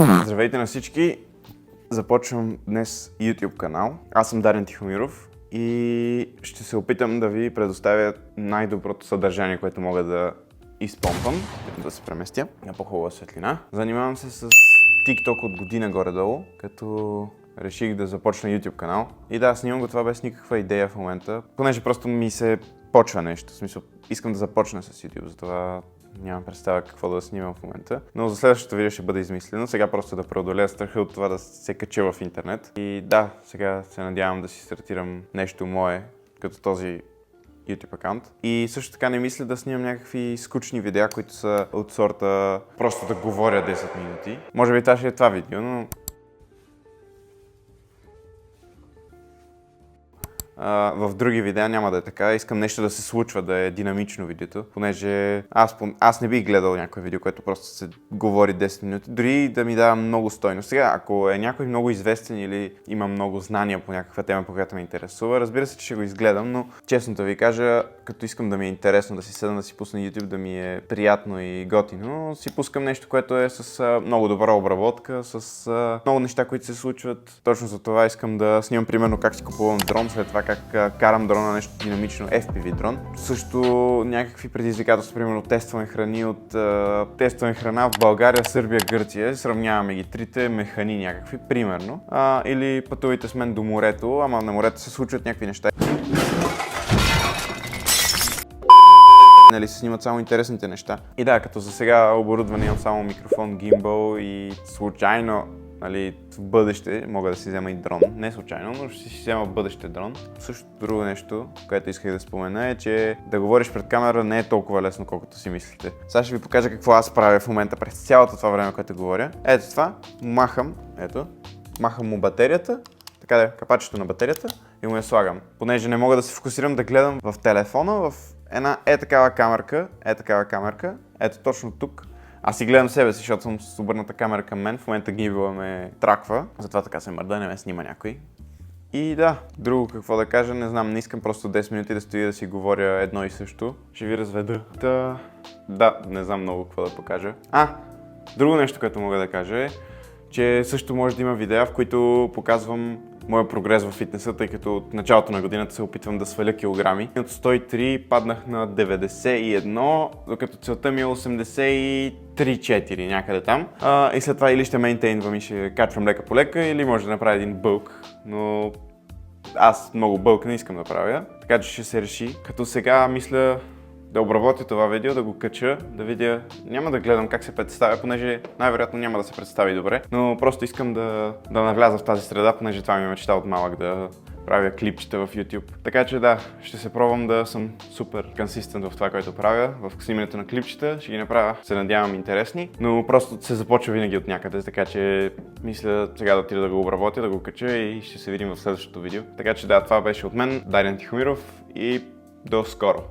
Здравейте на всички! Започвам днес YouTube канал. Аз съм Дарен Тихомиров и ще се опитам да ви предоставя най-доброто съдържание, което мога да изпомпам. Да се преместя на по-хубава светлина. Занимавам се с TikTok от година горе-долу, като реших да започна YouTube канал. И да, снимам го това без никаква идея в момента, понеже просто ми се почва нещо. В смисъл, искам да започна с YouTube, затова нямам представа какво да снимам в момента. Но за следващото видео ще бъде измислено. Сега просто да преодолея страха от това да се кача в интернет. И да, сега се надявам да си стартирам нещо мое, като този YouTube акаунт. И също така не мисля да снимам някакви скучни видеа, които са от сорта просто да говоря 10 минути. Може би това ще е това видео, но в други видеа няма да е така. Искам нещо да се случва, да е динамично видеото, понеже аз не бих гледал някое видео, което просто се говори 10 минути, дори да ми дава много стойност. Сега, ако е някой много известен или има много знания по някаква тема, по която ме интересува, разбира се, че ще го изгледам, но честно да ви кажа, като искам да ми е интересно да си седна да си пусна YouTube, да ми е приятно и готино, си пускам нещо, което е с много добра обработка, с много неща, които се случват. Точно за това искам да снимам примерно как си купувам дрон, след това как карам дрона, нещо динамично, FPV дрон. Също някакви предизвикателства, примерно тестваме храни тестваме храна в България, Сърбия, Гърция. Сравняваме ги трите механи някакви, примерно. Или пътувайте с мен до морето, ама на морето се случват някакви неща. Нали се снимат само интересните неща. И да, като за сега оборудване имам само микрофон, гимбъл и случайно, нали, в бъдеще мога да си взема и дрон. Не случайно, но ще си взема в бъдеще дрон. Също друго нещо, което исках да спомена е, че да говориш пред камера не е толкова лесно, колкото си мислите. Сега ще ви покажа какво аз правя в момента през цялото това време, което говоря. Ето това, махам му батерията, така да, капачето на батерията и му я слагам. Понеже не мога да се фокусирам да гледам в телефона, в една такава камерка, ето точно тук. Аз си гледам себе си, защото съм с обърната камера към мен. В момента гибела ме траква, затова така се мърда, не ме снима някой. И да, друго какво да кажа, не знам, не искам просто 10 минути да стоя да си говоря едно и също. Ще ви разведа. Да, не знам много какво да покажа. Друго нещо, което мога да кажа е, че също може да има видеа, в които показвам моя прогрес в фитнеса, тъй като от началото на годината се опитвам да сваля килограми. От 103 паднах на 91, докато целта ми е 83-4 някъде там. И след това или ще мейнтейнвам и ще качвам лека по лека, или може да направя един бълк, но аз много бълк не искам да правя, така че ще се реши. Като сега мисля да обработя това видео, да го кача, да видя. Няма да гледам как се представя, понеже най-вероятно няма да се представи добре, но просто искам да навляза в тази среда, понеже това ми е мечта от малък да правя клипчета в YouTube. Така че да, ще се пробвам да съм супер консистент в това, което правя, в снимането на клипчета, ще ги направя, се надявам, интересни, но просто се започва винаги от някъде, така че мисля сега да отида да го обработя, да го кача и ще се видим в следващото видео. Така че да, това беше от мен, Дарен Тихомиров, и до скоро!